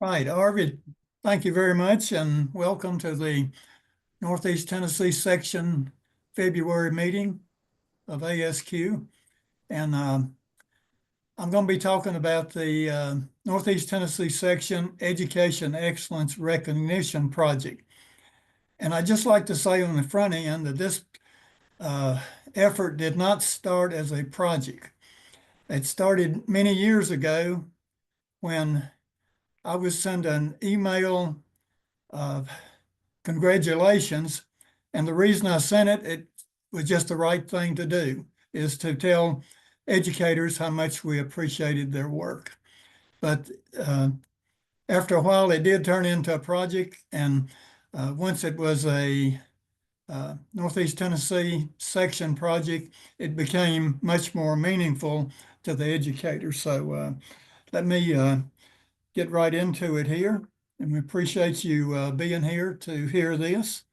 Right, Arvid, thank you very much and welcome to the Northeast Tennessee Section February meeting of ASQ. And I'm going to be talking about the Northeast Tennessee Section Education Excellence Recognition Project. And I'd just like to say on the front end that this effort did not start as a project. It started many years ago when I was sent an email of congratulations. And the reason I sent it, it was just the right thing to do, is to tell educators how much we appreciated their work. But after a while, it did turn into a project. And once it was a Northeast Tennessee Section project, it became much more meaningful to the educators. So let me get right into it here. And we appreciate you being here to hear this.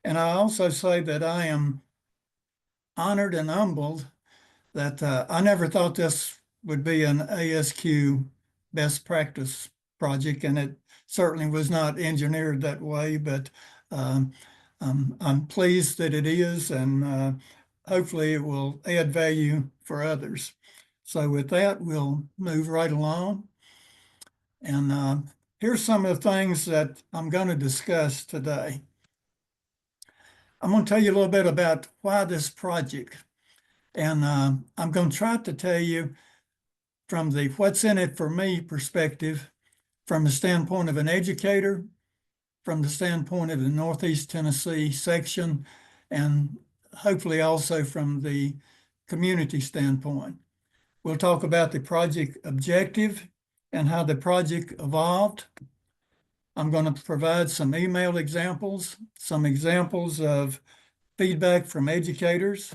And I also say that I am honored and humbled that I never thought this would be an ASQ best practice project, and it certainly was not engineered that way, but I'm pleased that it is, and hopefully it will add value for others. So with that, we'll move right along. And here's some of the things that I'm going to discuss today. I'm going to tell you a little bit about why this project. And I'm going to try to tell you from the what's in it for me perspective, from the standpoint of an educator, from the standpoint of the Northeast Tennessee Section, and hopefully also from the community standpoint. We'll talk about the project objective and how the project evolved. I'm going to provide some email examples, some examples of feedback from educators,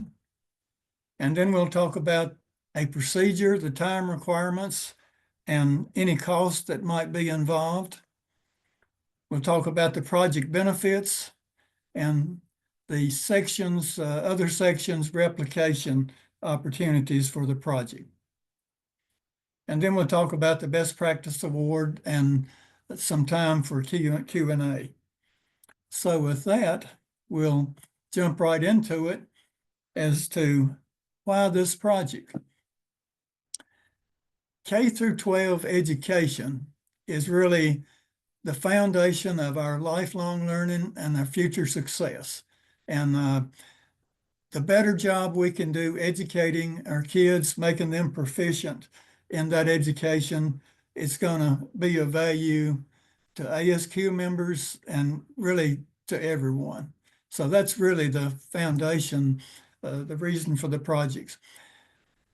and then we'll talk about a procedure, the time requirements, and any costs that might be involved. We'll talk about the project benefits and the sections, other sections replication opportunities for the project. And then we'll talk about the best practice award and some time for Q&A. So with that, we'll jump right into it as to why this project. K through 12 education is really the foundation of our lifelong learning and our future success. And the better job we can do educating our kids, making them proficient in that education, it's going to be of value to ASQ members and really to everyone. So that's really the foundation, the reason for the projects.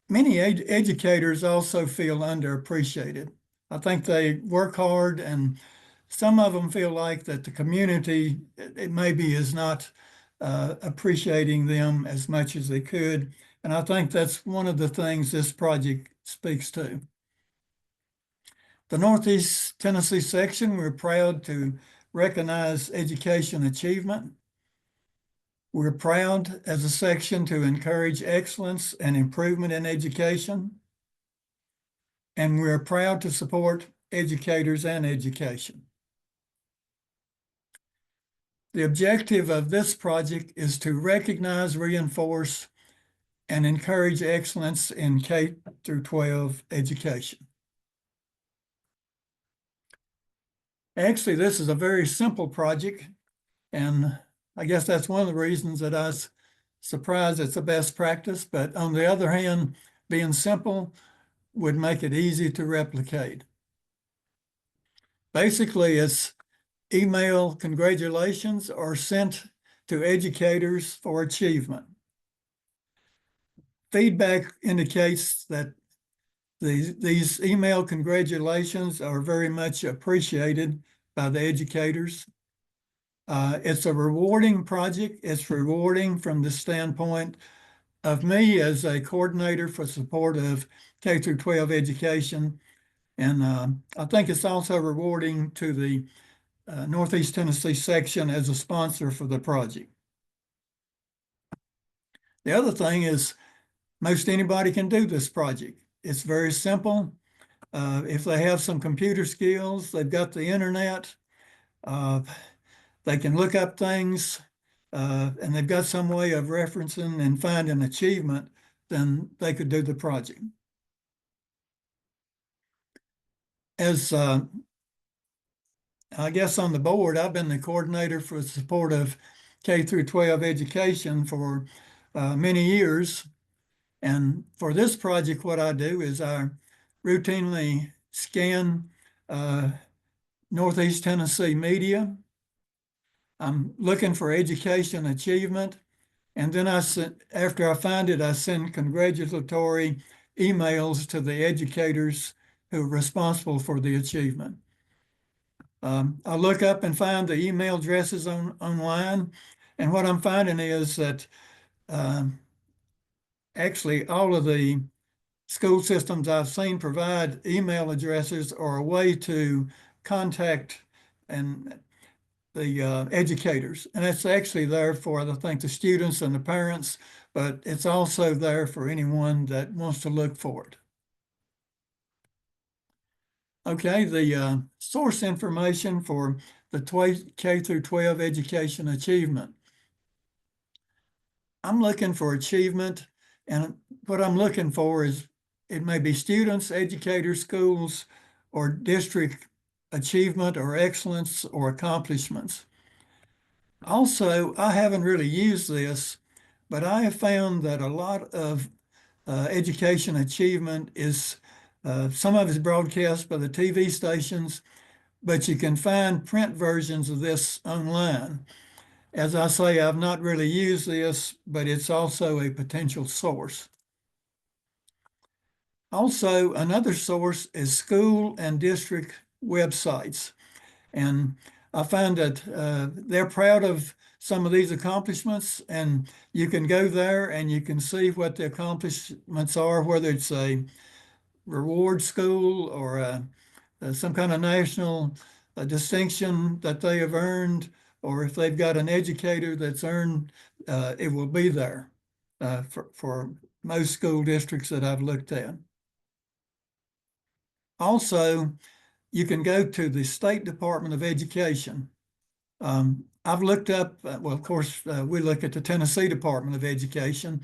Many educators also feel underappreciated. I think they work hard, and some of them feel like that the community, it maybe is not appreciating them as much as they could. And I think that's one of the things this project speaks to. The Northeast Tennessee Section, we're proud to recognize education achievement. We're proud as a section to encourage excellence and improvement in education. And we're proud to support educators and education. The objective of this project is to recognize, reinforce, and encourage excellence in K through 12 education. Actually, this is a very simple project, and I guess that's one of the reasons that I was surprised it's the best practice. But on the other hand, being simple would make it easy to replicate. Basically, it's email congratulations are sent to educators for achievement. Feedback indicates that these email congratulations are very much appreciated by the educators. It's a rewarding project. It's rewarding from the standpoint of me as a coordinator for support of K through 12 education. And I think it's also rewarding to the Northeast Tennessee Section as a sponsor for the project. The other thing is most anybody can do this project. It's very simple. If they have some computer skills, they've got the internet, uh, they can look up things, and they've got some way of referencing and finding achievement, then they could do the project. As I guess on the board, I've been the coordinator for the support of K through 12 education for many years. And for this project, what I do is I routinely scan Northeast Tennessee media. I'm looking for education achievement. And then after I find it, I send congratulatory emails to the educators who are responsible for the achievement. I look up and find the email addresses online. And what I'm finding is that actually all of the school systems I've seen provide email addresses or a way to contact and the educators. And it's actually there for, I think, the students and the parents, but it's also there for anyone that wants to look for it. Okay, the source information for the K through 12 education achievement. I'm looking for achievement, and what I'm looking for is it may be students, educators, schools, or district achievement or excellence or accomplishments. Also, I haven't really used this, but I have found that a lot of education achievement is, some of it's broadcast by the TV stations, but you can find print versions of this online. As I say, I've not really used this, but it's also a potential source. Also, another source is school and district websites. And I find that they're proud of some of these accomplishments, and you can go there and you can see what the accomplishments are, whether it's a reward school or some kind of national distinction that they have earned, or if they've got an educator that's earned, it will be there for most school districts that I've looked at. Also, you can go to the State Department of Education. I've looked up, well, of course, we look at the Tennessee Department of Education.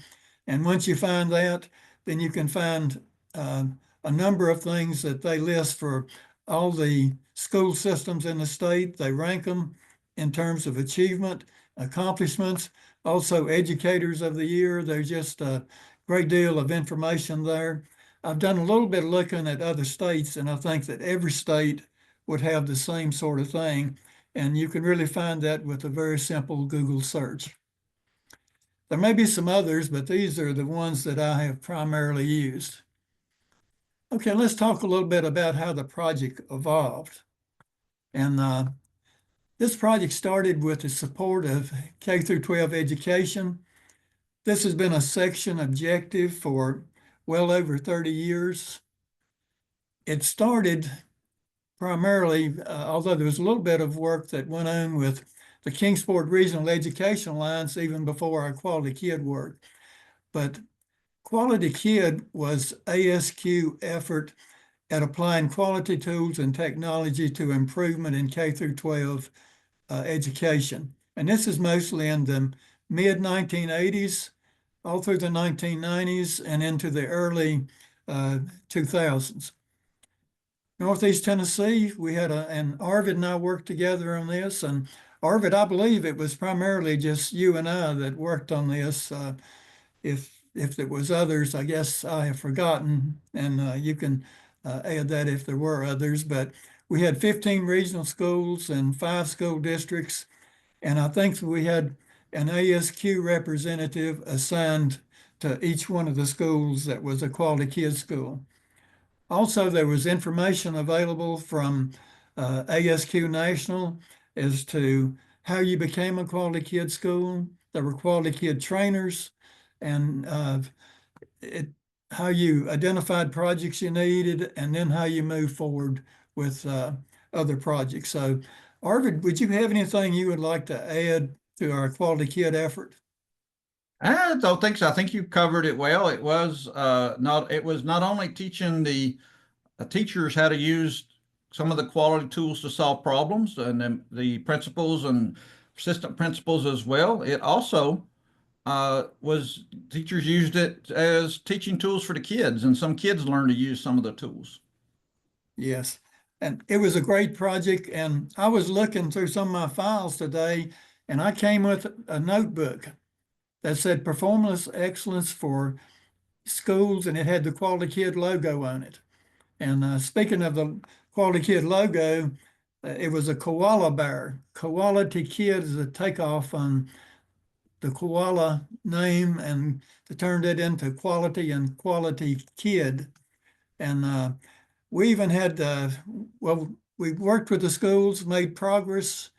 And once you find that, then you can find a number of things that they list for all the school systems in the state. They rank them in terms of achievement, accomplishments, also educators of the year. There's just a great deal of information there. I've done a little bit of looking at other states, and I think that every state would have the same sort of thing. And you can really find that with a very simple Google search. There may be some others, but these are the ones that I have primarily used. Okay, let's talk a little bit about how the project evolved. And this project started with the support of K through 12 education. This has been a section objective for well over 30 years. It started primarily, although there was a little bit of work that went on with the Kingsport Regional Education Alliance even before our Quality Kid work. But Quality Kid was ASQ effort at applying quality tools and technology to improvement in K through 12 education. And this is mostly in the mid-1980s, all through the 1990s and into the early 2000s. Northeast Tennessee, we had and Arvid and I worked together on this. And Arvid, I believe it was primarily just you and I that worked on this. If there was others, I guess I have forgotten, and you can add that if there were others. But we had 15 regional schools and 5 school districts, and I think we had an ASQ representative assigned to each one of the schools that was a Quality Kids school. Also, there was information available from ASQ National as to how you became a Quality Kid school. There were Quality Kid trainers, and how you identified projects you needed, and then how you move forward with other projects. So, Arvid, would you have anything you would like to add to our Quality Kid effort? I don't think so. I think you covered it well. It was not only teaching the teachers how to use some of the quality tools to solve problems, and then the principals and assistant principals as well. It also was teachers used it as teaching tools for the kids, and some kids learned to use some of the tools. Yes. And it was a great project. And I was looking through some of my files today, and I came with a notebook that said Performance Excellence for Schools, and it had the Quality Kid logo on it. And speaking of the Quality Kid logo, it was a koala bear. Quality Kid is a takeoff on the koala name, and they turned it into Quality and Quality Kid. And we even had, well, we worked with the schools, made progress.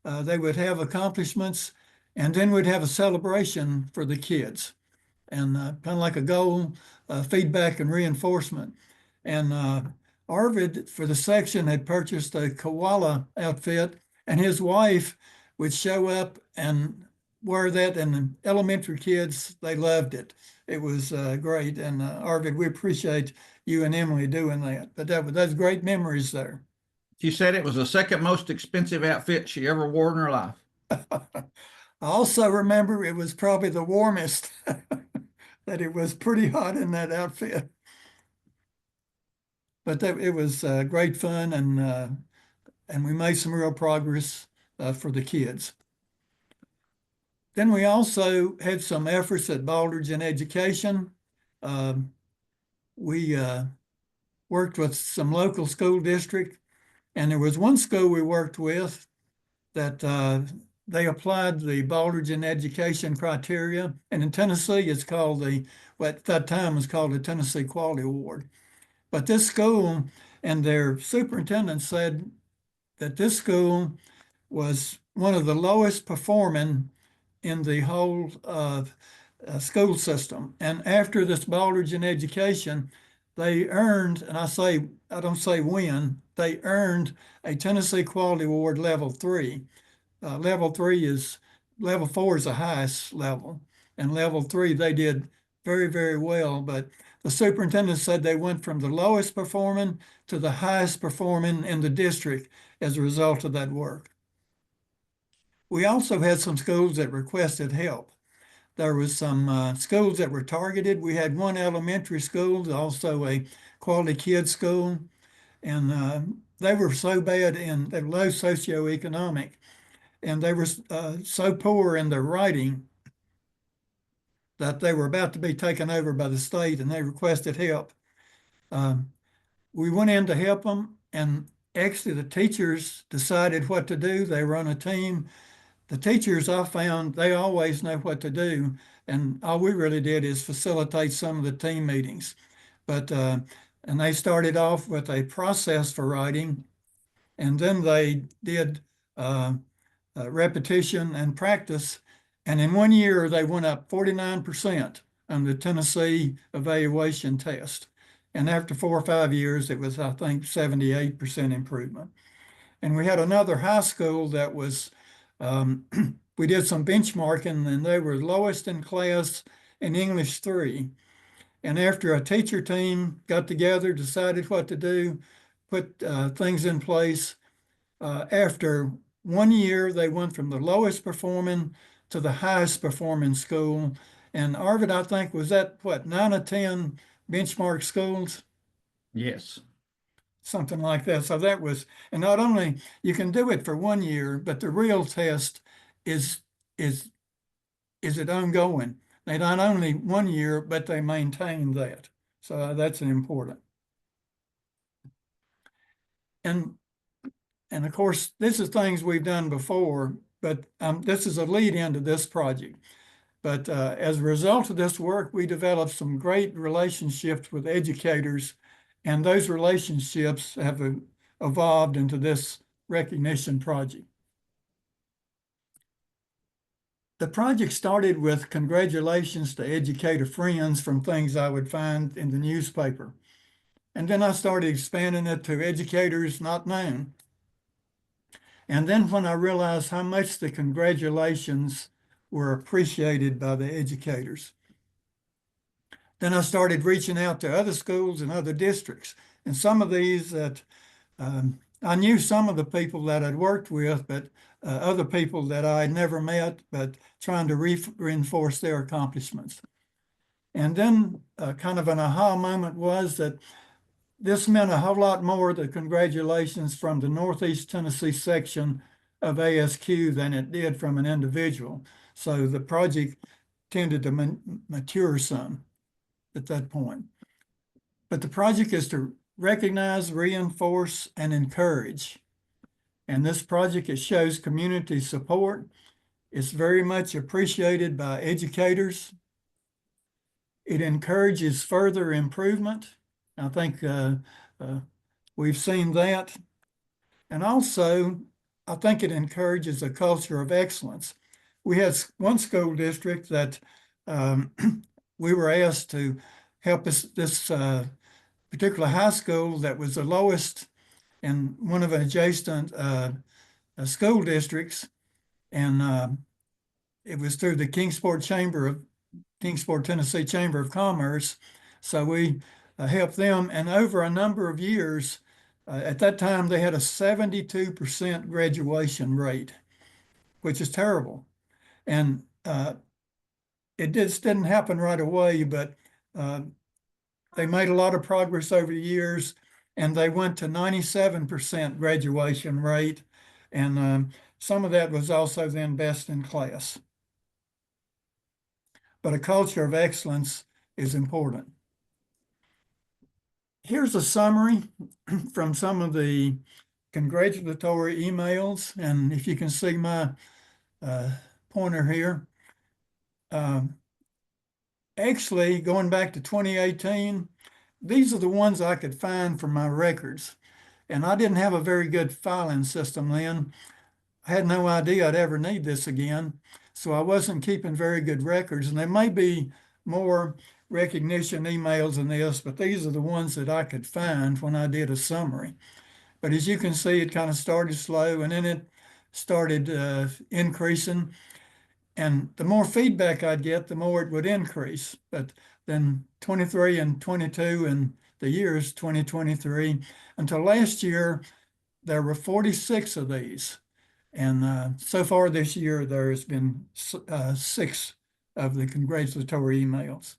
They would have accomplishments, and then we'd have a celebration for the kids, and kind of like a goal, feedback, and reinforcement. And Arvid, for the section, had purchased a koala outfit, and his wife would show up and wear that, and the elementary kids, they loved it. It was great. And Arvid, we appreciate you and Emily doing that. But that's great memories there. She said it was the second most expensive outfit she ever wore in her life. I also remember it was probably the warmest, that it was pretty hot in that outfit. But it was great fun, and we made some real progress for the kids. Then we also had some efforts at Baldridge in education. We worked with some local school district, and there was one school we worked with that they applied the Baldridge in education criteria. And in Tennessee, it's called what at that time was called the Tennessee Quality Award. But this school and their superintendent said that this school was one of the lowest performing in the whole school system. And after this Baldridge in education, they earned, and I don't say win, they earned a Tennessee Quality Award level 3. Level 4 is the highest level, and level 3 they did very, very well. But the superintendent said they went from the lowest performing to the highest performing in the district as a result of that work. We also had some schools that requested help. There was some schools that were targeted. We had one elementary school, also a quality kids school, and they were so bad in their low socioeconomic, and they were so poor in their writing that they were about to be taken over by the state, and they requested help. We went in to help them, and actually the teachers decided what to do. They were on a team. The teachers, I found, they always know what to do, and all we really did is facilitate some of the team meetings. But and they started off with a process for writing, and then they did repetition and practice. And in 1 year, they went up 49% on the Tennessee evaluation test. And after 4 or 5 years, it was, I think, 78% improvement. And we had another high school that was, we did some benchmarking, and they were lowest in class in English 3. And after a teacher team got together, decided what to do, put things in place, after 1 year, they went from the lowest performing to the highest performing school. And Arvid, I think, was that what, 9 or 10 benchmark schools? Yes. Something like that. So that was, and not only you can do it for 1 year, but the real test is it ongoing? They not only 1 year, but they maintain that. So that's important. And of course, this is things we've done before, but this is a lead into this project. But as a result of this work, we developed some great relationships with educators, and those relationships have evolved into this recognition project. The project started with congratulations to educator friends from things I would find in the newspaper. And then I started expanding it to educators not known. And then when I realized how much the congratulations were appreciated by the educators, then I started reaching out to other schools and other districts. And some of these that I knew some of the people that I'd worked with, but other people that I had never met, but trying to reinforce their accomplishments. And then kind of an aha moment was that this meant a whole lot more, the congratulations from the Northeast Tennessee section of ASQ than it did from an individual. So the project tended to mature some at that point. But the project is to recognize, reinforce, and encourage. And this project, it shows community support. It's very much appreciated by educators. It encourages further improvement. I think we've seen that. And also, I think it encourages a culture of excellence. We had one school district that we were asked to help this particular high school that was the lowest in one of the adjacent school districts. And it was through the Kingsport, Tennessee Chamber of Commerce. So we helped them. And over a number of years, at that time, they had a 72% graduation rate, which is terrible. And it just didn't happen right away, but they made a lot of progress over the years, and they went to 97% graduation rate. And some of that was also then best in class. But a culture of excellence is important. Here's a summary from some of the congratulatory emails. And if you can see my pointer here, actually going back to 2018, these are the ones I could find from my records. And I didn't have a very good filing system then. I had no idea I'd ever need this again. So I wasn't keeping very good records. And there may be more recognition emails than this, but these are the ones that I could find when I did a summary. But as you can see, it kind of started slow and then it started increasing. And the more feedback I'd get, the more it would increase. But then 23 and 22 and the years 2023, until last year, there were 46 of these. And so far this year, there has been 6 of the congratulatory emails.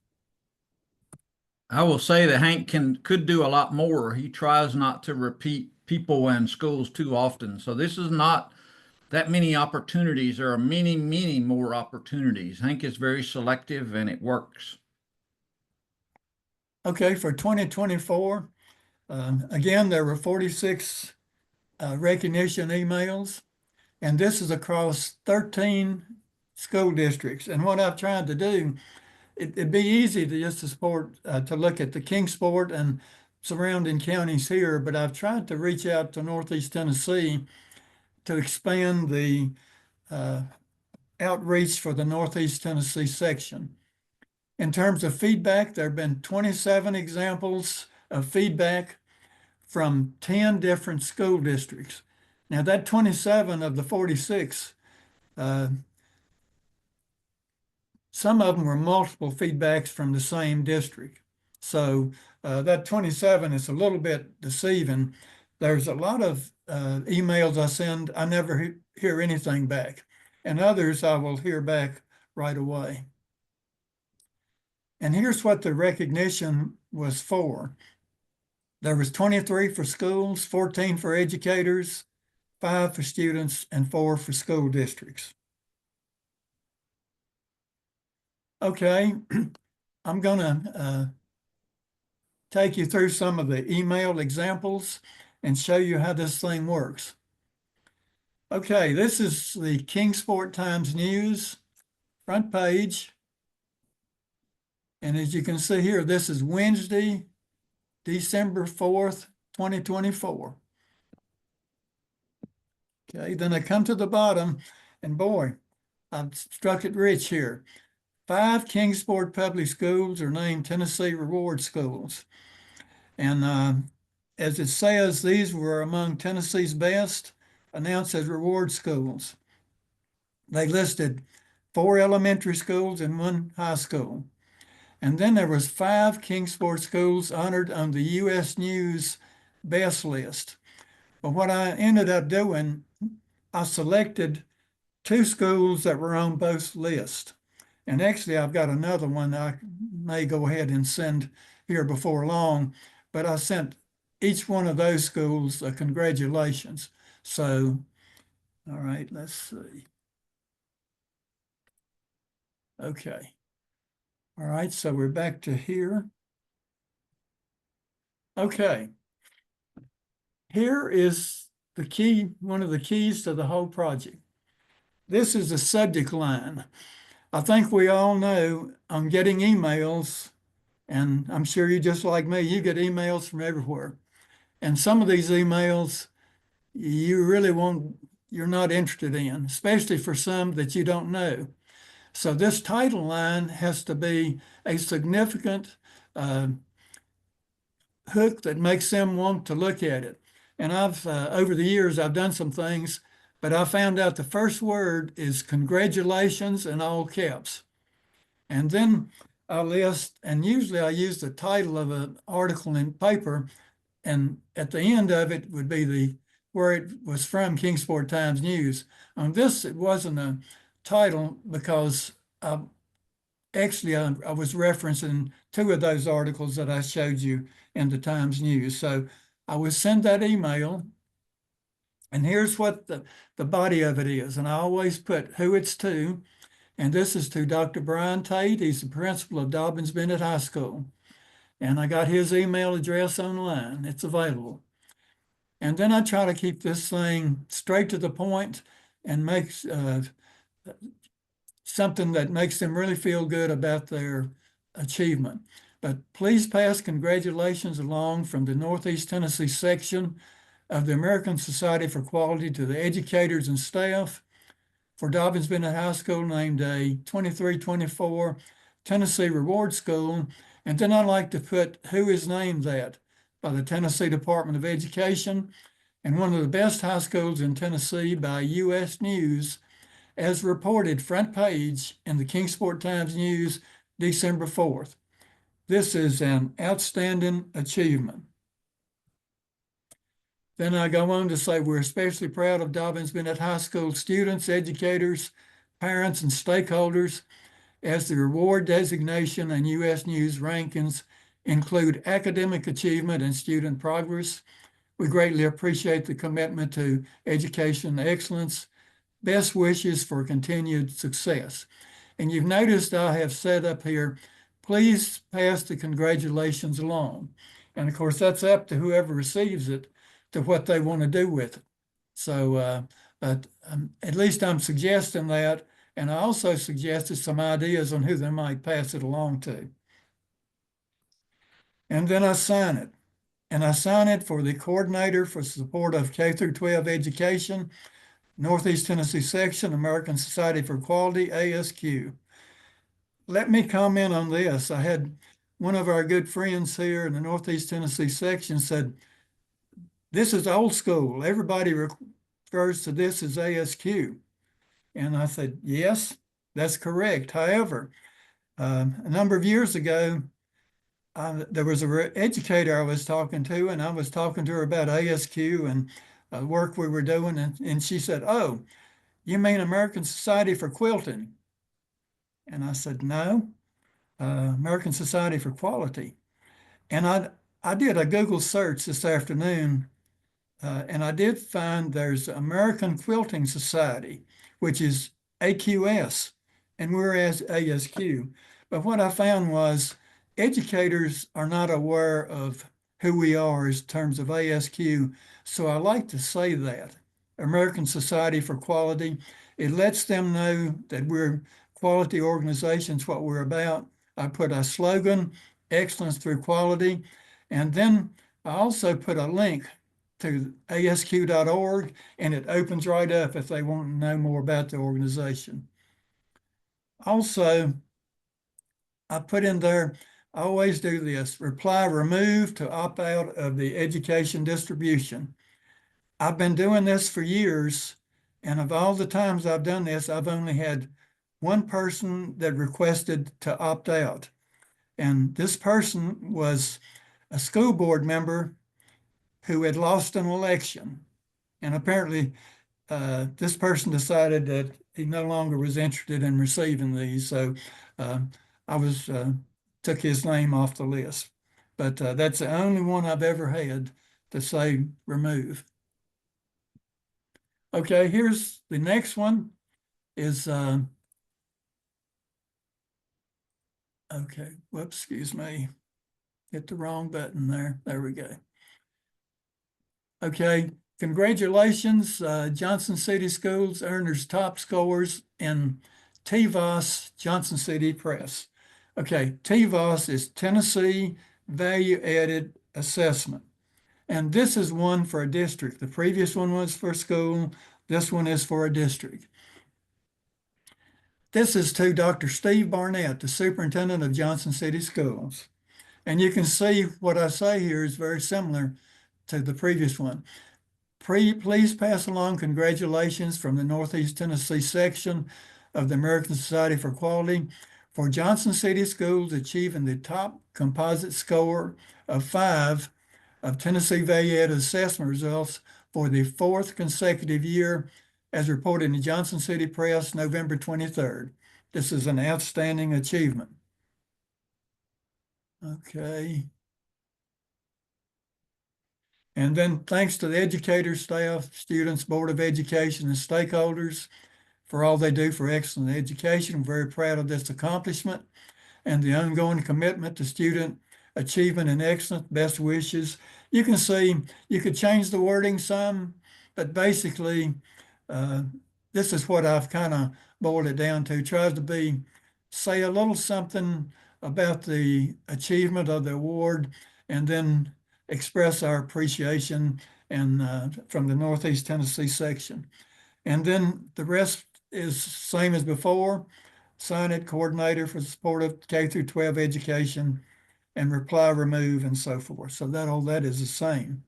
I will say that Hank could do a lot more. He tries not to repeat people and schools too often. So this is not that many opportunities. There are many, many more opportunities. Hank is very selective and it works. Okay, for 2024, again, there were 46 recognition emails, and this is across 13 school districts. And what I've tried to do, it'd be easy to just to look at the Kingsport and surrounding counties here, but I've tried to reach out to Northeast Tennessee to expand the outreach for the Northeast Tennessee section. In terms of feedback, there have been 27 examples of feedback from 10 different school districts. Now that 27 of the 46, some of them were multiple feedbacks from the same district. So that 27 is a little bit deceiving. There's a lot of emails I send, I never hear anything back. And others I will hear back right away. And here's what the recognition was for. There was 23 for schools, 14 for educators, 5 for students, and 4 for school districts. Okay, I'm gonna take you through some of the email examples and show you how this thing works. Okay, this is the Kingsport Times News front page. And as you can see here, this is Wednesday, December 4th, 2024. Okay, then I come to the bottom, and boy, I've struck it rich here. 5 Kingsport public schools are named Tennessee Reward Schools. And as it says, these were among Tennessee's best, announced as reward schools. They listed 4 elementary schools and 1 high school. And then there was 5 Kingsport schools honored on the U.S. News best list. But what I ended up doing, I selected 2 schools that were on both lists. And actually, I've got another one that I may go ahead and send here before long, but I sent each one of those schools a congratulations. So, all right, let's see. Okay. All right, so we're back to here. Okay. Here is the key, one of the keys to the whole project. This is the subject line. I think we all know I'm getting emails, and I'm sure you just like me, you get emails from everywhere. And some of these emails you really won't, you're not interested in, especially for some that you don't know. So this title line has to be a significant hook that makes them want to look at it. And I've, over the years, I've done some things, but I found out the first word is congratulations in all caps. And then I list, and usually I use the title of an article in paper, and at the end of it would be the where it was from, Kingsport Times News. On this, it wasn't a title because I was referencing 2 of those articles that I showed you in the Times News. So I would send that email, and here's what the body of it is. And I always put who it's to. And this is to Dr. Brian Tate. He's the principal of Dobbins Bennett High School. And I got his email address online. It's available. And then I try to keep this thing straight to the point and make something that makes them really feel good about their achievement. But please pass congratulations along from the Northeast Tennessee section of the American Society for Quality to the educators and staff for Dobbins Bennett High School named a 23-24 Tennessee Reward School. And then I'd like to put who is named that by the Tennessee Department of Education and one of the best high schools in Tennessee by U.S. News, as reported front page in the Kingsport Times News, December 4th. This is an outstanding achievement. Then I go on to say we're especially proud of Dobbins Bennett High School students, educators, parents, and stakeholders as the reward designation and U.S. News rankings include academic achievement and student progress. We greatly appreciate the commitment to education excellence. Best wishes for continued success. And you've noticed I have set up here, please pass the congratulations along. And of course, that's up to whoever receives it to what they want to do with it. So, but at least I'm suggesting that. And I also suggested some ideas on who they might pass it along to. And then I sign it. And I sign it for the coordinator for support of K through 12 education, Northeast Tennessee Section, American Society for Quality, ASQ. Let me comment on this. I had one of our good friends here in the Northeast Tennessee Section said, this is old school. Everybody refers to this as ASQ. And I said, yes, that's correct. However, a number of years ago, there was an educator I was talking to, and I was talking to her about ASQ and work we were doing. And she said, oh, you mean American Society for Quilting? And I said, no, American Society for Quality. And I did a Google search this afternoon, and I did find there's American Quilting Society, which is AQS, and we're as ASQ. But what I found was educators are not aware of who we are in terms of ASQ. So I like to say that, American Society for Quality. It lets them know that we're quality organizations, what we're about. I put a slogan, excellence through quality. And then I also put a link to asq.org, and it opens right up if they want to know more about the organization. Also, I put in there, I always do this, reply remove to opt out of the education distribution. I've been doing this for years, and of all the times I've done this, I've only had one person that requested to opt out. And this person was a school board member who had lost an election. And apparently, this person decided that he no longer was interested in receiving these. So I took his name off the list. But that's the only one I've ever had to say remove. Okay, here's the next one is, okay, whoops, excuse me. Hit the wrong button there. There we go. Okay, congratulations, Johnson City Schools earners top scores in TVOS Johnson City Press. Okay, TVOS is Tennessee Value Added Assessment. And this is one for a district. The previous one was for school. This one is for a district. This is to Dr. Steve Barnett, the superintendent of Johnson City Schools. And you can see what I say here is very similar to the previous one. Please pass along congratulations from the Northeast Tennessee section of the American Society for Quality for Johnson City Schools achieving the top composite score of 5 of Tennessee Value Added Assessment results for the 4th consecutive year, as reported in the Johnson City Press, November 23rd. This is an outstanding achievement. Okay. And then thanks to the educators, staff, students, Board of Education, and stakeholders for all they do for excellent education. I'm very proud of this accomplishment and the ongoing commitment to student achievement and excellence. Best wishes. You can see, you could change the wording some, but basically, this is what I've kind of boiled it down to. Tries to say a little something about the achievement of the award, and then express our appreciation and from the Northeast Tennessee section. And then the rest is same as before. Sign it, coordinator for support of K through 12 education, and reply, remove, and so forth. So all that is the same.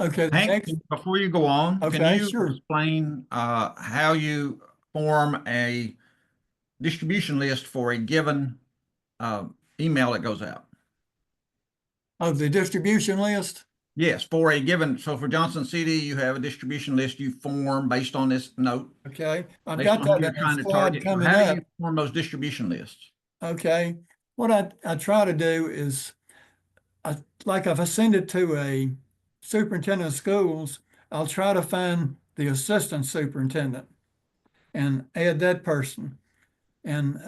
Okay, the Hank, next, before you go on, can okay, you sure. explain how you form a distribution list for a given email that goes out? Oh, the distribution list? Yes, for a given, so for Johnson City, you have a distribution list you form based on this note, Okay, I've based got on who that you're in a trying to slide target. So coming how do up. you form those distribution lists? Okay, what I try to do is, like if I send it to a superintendent of schools, I'll try to find the assistant superintendent and add that person. And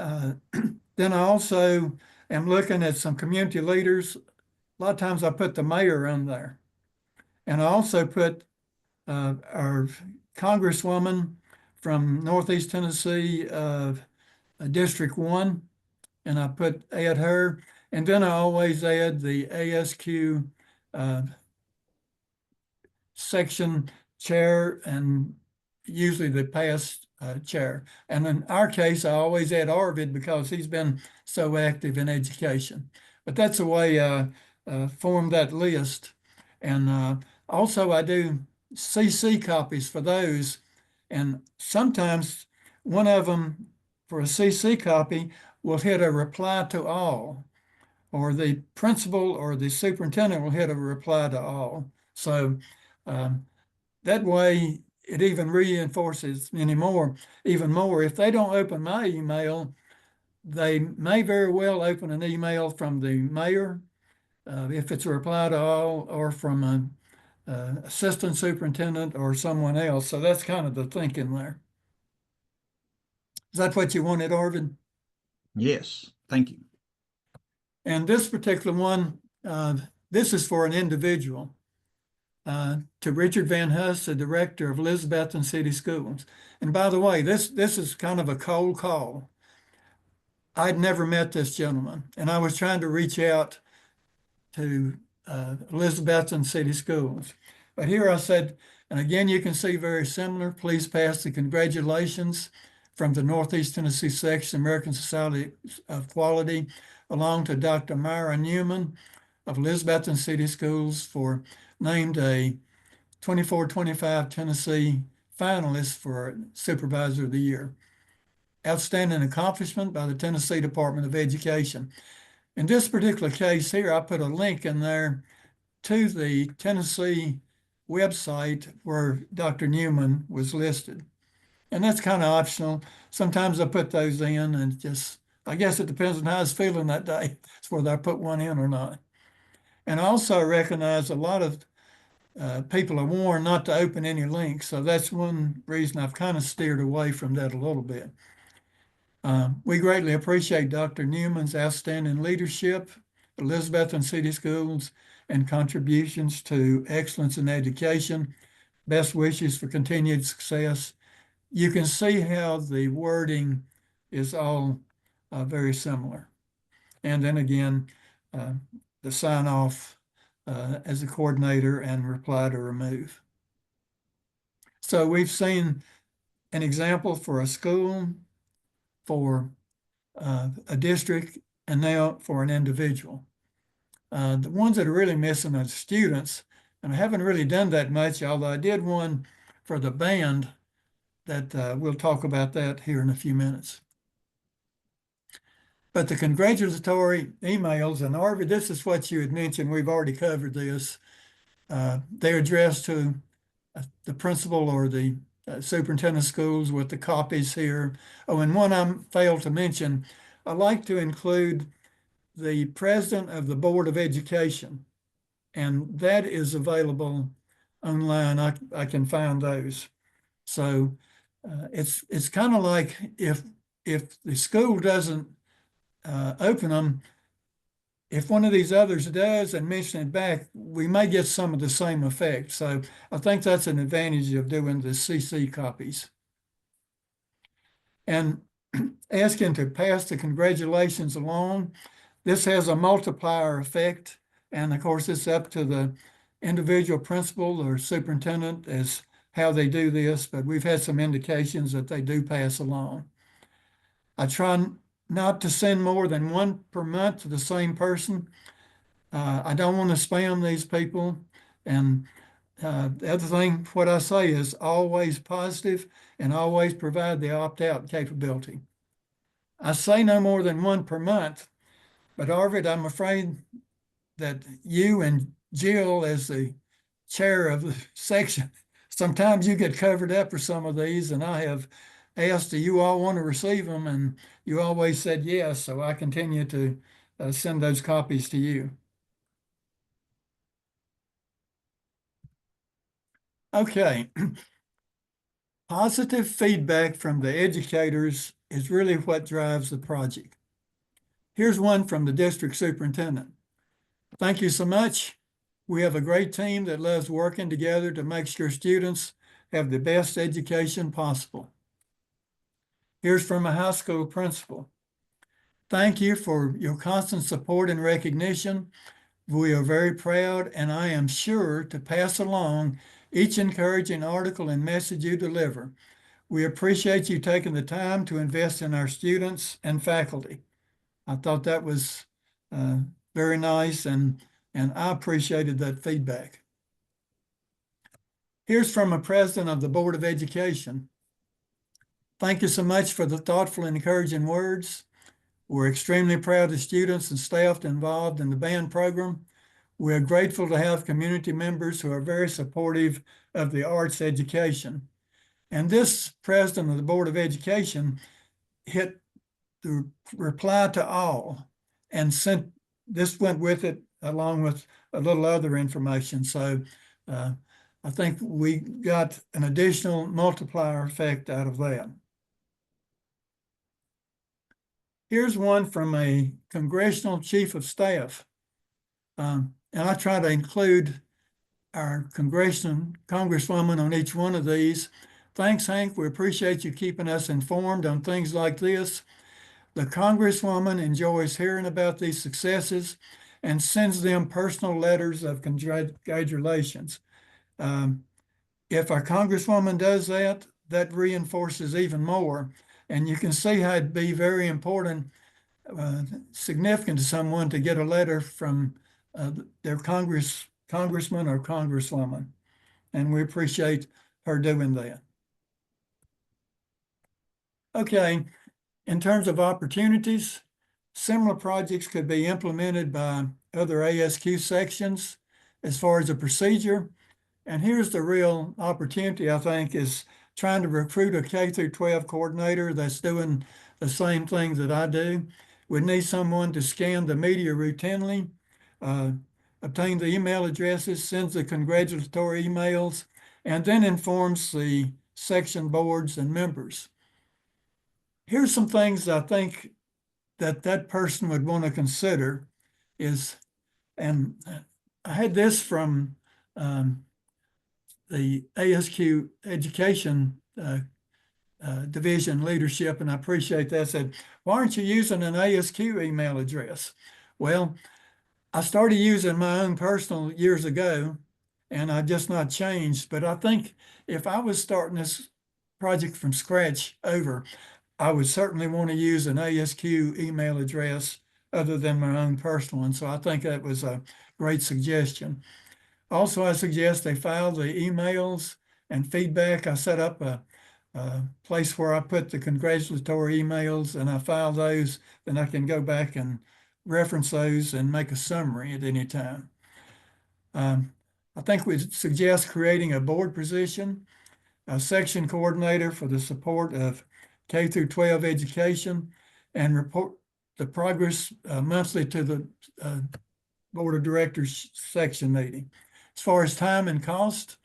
then I also am looking at some community leaders. A lot of times I put the mayor in there. And I also put our congresswoman from Northeast Tennessee, District 1, and I add her. And then I always add the ASQ section chair and usually the past chair. And in our case, I always add Arvid because he's been so active in education. But that's the way I form that list. And also I do CC copies for those. And sometimes one of them for a CC copy will hit a reply to all, or the principal or the superintendent will hit a reply to all. So that way it even reinforces even more. If they don't open my email, they may very well open an email from the mayor, if it's a reply to all, or from an assistant superintendent or someone else. So that's kind of the thinking there. Is that what you wanted, Arvid? Yes, thank you. And this particular one, this is for an individual. To Richard Van Huss, the director of Elizabethton City Schools. And by the way, this is kind of a cold call. I'd never met this gentleman, and I was trying to reach out to Elizabethton City Schools. But here I said, and again, you can see very similar, please pass the congratulations from the Northeast Tennessee Section, American Society of Quality, along to Dr. Myra Newman of Elizabethton City Schools for named a 24-25 Tennessee finalist for Supervisor of the Year. outstanding accomplishment by the Tennessee Department of Education. In this particular case here, I put a link in there to the Tennessee website where Dr. Newman was listed. And that's kind of optional. Sometimes I put those in and just, I guess it depends on how I was feeling that day, as whether I put one in or not. And I also recognize a lot of people are warned not to open any links. So that's one reason I've kind of steered away from that a little bit. We greatly appreciate Dr. Newman's outstanding leadership, Elizabethton City Schools, and contributions to excellence in education. Best wishes for continued success. You can see how the wording is all very similar. And then again, the sign off as a coordinator and reply to remove. So we've seen an example for a school, for a district, and now for an individual. The ones that are really missing are students, and I haven't really done that much, although I did one for the band that we'll talk about that here in a few minutes. But the congratulatory emails, and Arvid, this is what you had mentioned, we've already covered this. They're addressed to the principal or the superintendent of schools with the copies here. Oh, and one I failed to mention, I like to include the president of the Board of Education, and that is available online. I can find those. So it's kind of like if the school doesn't open them, if one of these others does and mention it back, we may get some of the same effect. So I think that's an advantage of doing the CC copies. And asking to pass the congratulations along. This has a multiplier effect. And of course, it's up to the individual principal or superintendent as how they do this, but we've had some indications that they do pass along. I try not to send more than one per month to the same person. I don't want to spam these people. And the other thing, what I say is always positive and always provide the opt-out capability. I say no more than one per month, but Arvid, I'm afraid that you and Jill, as the chair of the section, sometimes you get covered up for some of these, and I have asked, do you all want to receive them? And you always said yes, so I continue to send those copies to you. Okay. Positive feedback from the educators is really what drives the project. Here's one from the district superintendent. Thank you so much. We have a great team that loves working together to make sure students have the best education possible. Here's from a high school principal. Thank you for your constant support and recognition. We are very proud, and I am sure to pass along each encouraging article and message you deliver. We appreciate you taking the time to invest in our students and faculty. I thought that was very nice, and I appreciated that feedback. Here's from a president of the Board of Education. Thank you so much for the thoughtful and encouraging words. We're extremely proud of students and staff involved in the band program. We're grateful to have community members who are very supportive of the arts education. And this president of the Board of Education hit the reply to all and sent, this went with it along with a little other information. So I think we got an additional multiplier effect out of that. Here's one from a congressional chief of staff. And I try to include our congresswoman on each one of these. Thanks, Hank. We appreciate you keeping us informed on things like this. The congresswoman enjoys hearing about these successes and sends them personal letters of congratulations. If our congresswoman does that, that reinforces even more. And you can see how it'd be very important, significant to someone to get a letter from their congressman or congresswoman. And we appreciate her doing that. Okay, In terms of opportunities, similar projects could be implemented by other ASQ sections as far as a procedure. And here's the real opportunity, I think, is trying to recruit a K through 12 coordinator that's doing the same things that I do. We need someone to scan the media routinely, obtain the email addresses, sends the congratulatory emails, and then informs the section boards and members. Here's some things I think that person would want to consider is, and I had this from the ASQ education division leadership, and I appreciate that, said, why aren't you using an ASQ email address? Well, I started using my own personal years ago, and I've just not changed. But I think if I was starting this project from scratch over, I would certainly want to use an ASQ email address other than my own personal one. So I think that was a great suggestion. Also, I suggest they file the emails and feedback. I set up a place where I put the congratulatory emails and I file those, then I can go back and reference those and make a summary at any time. I think we suggest creating a board position, a section coordinator for the support of K through 12 education, and report the progress monthly to the board of directors section meeting. As far as time and cost,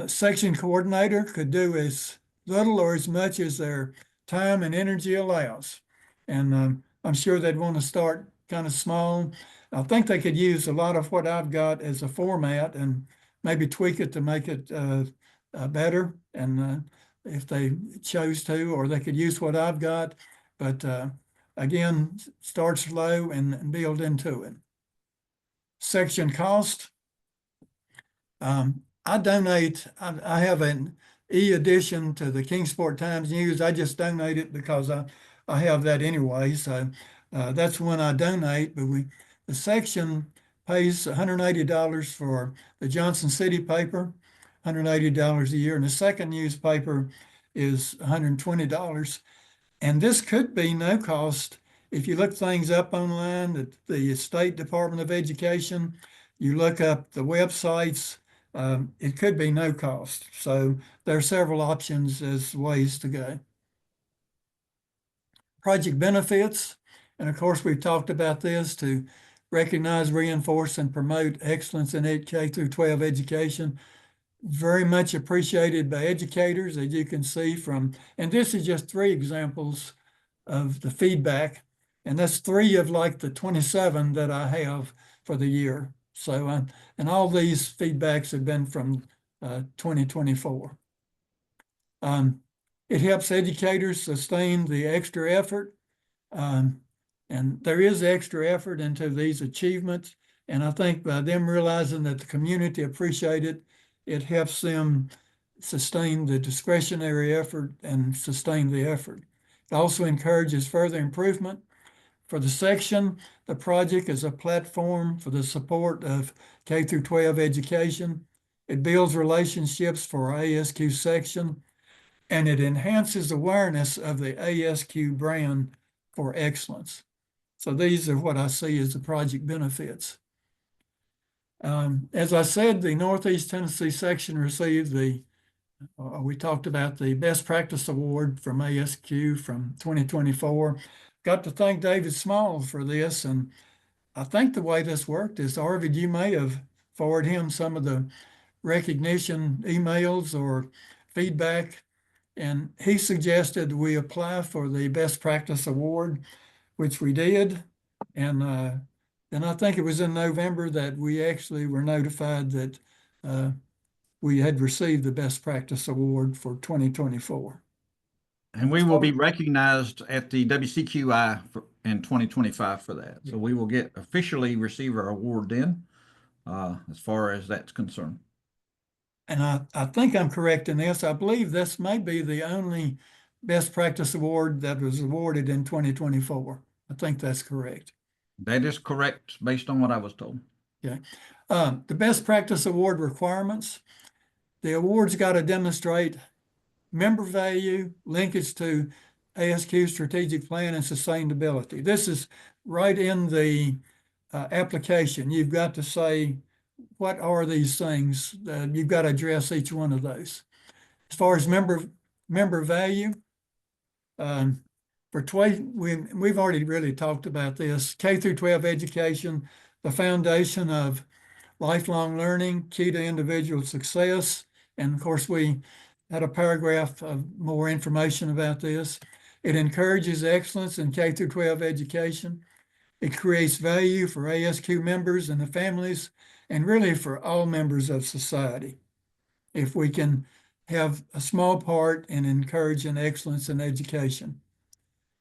section coordinator could do as little or as much as their time and energy allows. And I'm sure they'd want to start kind of small. I think they could use a lot of what I've got as a format and maybe tweak it to make it better. And if they chose to, or they could use what I've got. But again, start slow and build into it. Section cost. I donate, I have an e-edition to the Kingsport Times News. I just donate it because I have that anyway. So that's when I donate. But the section pays $180 for the Johnson City paper, $180 a year. And the second newspaper is $120. And this could be no cost. If you look things up online at the State Department of Education, you look up the websites, it could be no cost. So there are several options as ways to go. Project benefits, and of course we've talked about this to recognize, reinforce, and promote excellence in K through 12 education. Very much appreciated by educators, as you can see from, and this is just 3 examples of the feedback, and that's 3 of like the 27 that I have for the year. So, and all these feedbacks have been from 2024. It helps educators sustain the extra effort, and there is extra effort into these achievements, and I think by them realizing that the community appreciate it, it helps them sustain the discretionary effort and sustain the effort. It also encourages further improvement. For the section, the project is a platform for the support of K through 12 education. It builds relationships for our ASQ section, and it enhances awareness of the ASQ brand for excellence. So these are what I see as the project benefits. As I said, the Northeast Tennessee section received we talked about the Best Practice Award from ASQ from 2024. Got to thank David Smalls for this, and I think the way this worked is, Arvid, you may have forwarded him some of the recognition emails or feedback, and he suggested we apply for the Best Practice Award, which we did, and then I think it was in November that we actually were notified that we had received the Best Practice Award for 2024. And we will be recognized at the WCQI in 2025 for that. So we will officially receive our award then, as far as that's concerned. And I think I'm correct in this. I believe this may be the only Best Practice Award that was awarded in 2024. I think that's correct. That is correct based on what I was told. Okay. The Best Practice Award requirements. The award's got to demonstrate member value, linkage to ASQ strategic plan and sustainability. This is right in the application. You've got to say, what are these things? You've got to address each one of those. As far as member value, we've already really talked about this. K through 12 education, the foundation of lifelong learning, key to individual success. And of course, we had a paragraph of more information about this. It encourages excellence in K through 12 education. It creates value for ASQ members and the families, and really for all members of society. If we can have a small part in encouraging excellence in education.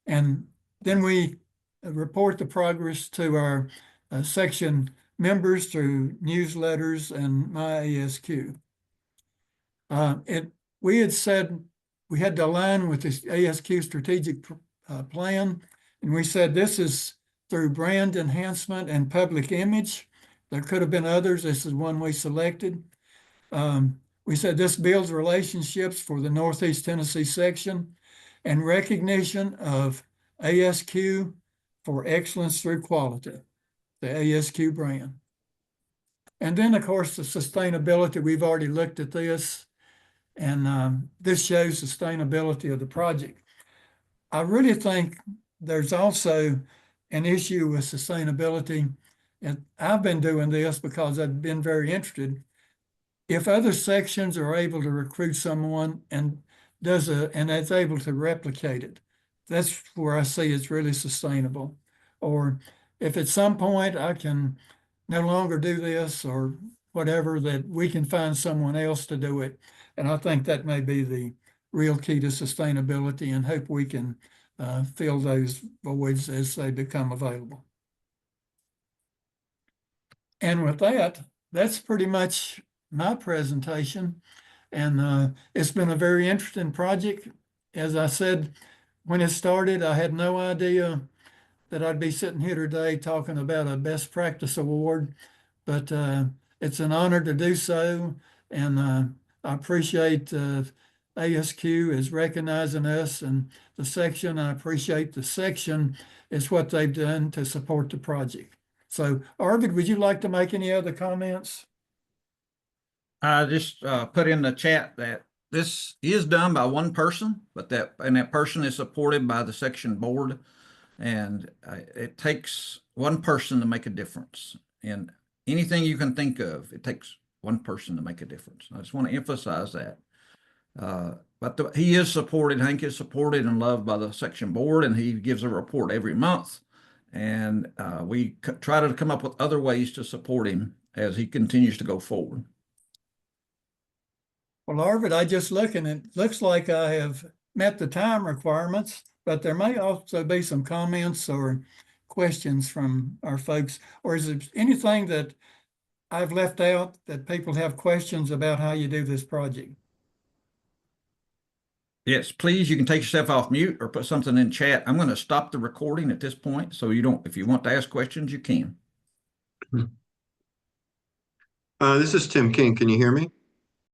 And then we report the progress to our section members through newsletters and My ASQ. We had said we had to align with the ASQ strategic plan, and we said this is through brand enhancement and public image. There could have been others. This is one we selected. We said this builds relationships for the Northeast Tennessee section and recognition of ASQ for excellence through quality, the ASQ brand. And then, of course, the sustainability. We've already looked at this, and this shows sustainability of the project. I really think there's also an issue with sustainability, and I've been doing this because I've been very interested. If other sections are able to recruit someone and it's able to replicate it, that's where I see it's really sustainable. Or if at some point I can no longer do this or whatever, that we can find someone else to do it. And I think that may be the real key to sustainability, and hope we can fill those voids as they become available. And with that, that's pretty much my presentation. And it's been a very interesting project. As I said, when it started, I had no idea that I'd be sitting here today talking about a best practice award, but it's an honor to do so. And I appreciate ASQ is recognizing us and the section. I appreciate the section is what they've done to support the project. So Arvid, would you like to make any other comments? I just put in the chat that this is done by one person, but that person is supported by the section board, and it takes one person to make a difference. And anything you can think of, it takes one person to make a difference. I just want to emphasize that. But he is supported. Hank is supported and loved by the section board, and he gives a report every month. And we try to come up with other ways to support him as he continues to go forward. Well, Arvid, I just looking, it looks like I have met the time requirements, but there may also be some comments or questions from our folks. Or is there anything that I've left out that people have questions about how you do this project? Yes, please, you can take yourself off mute or put something in chat. I'm going to stop the recording at this point, so you don't, if you want to ask questions, you can. This is Tim King. Can you hear me?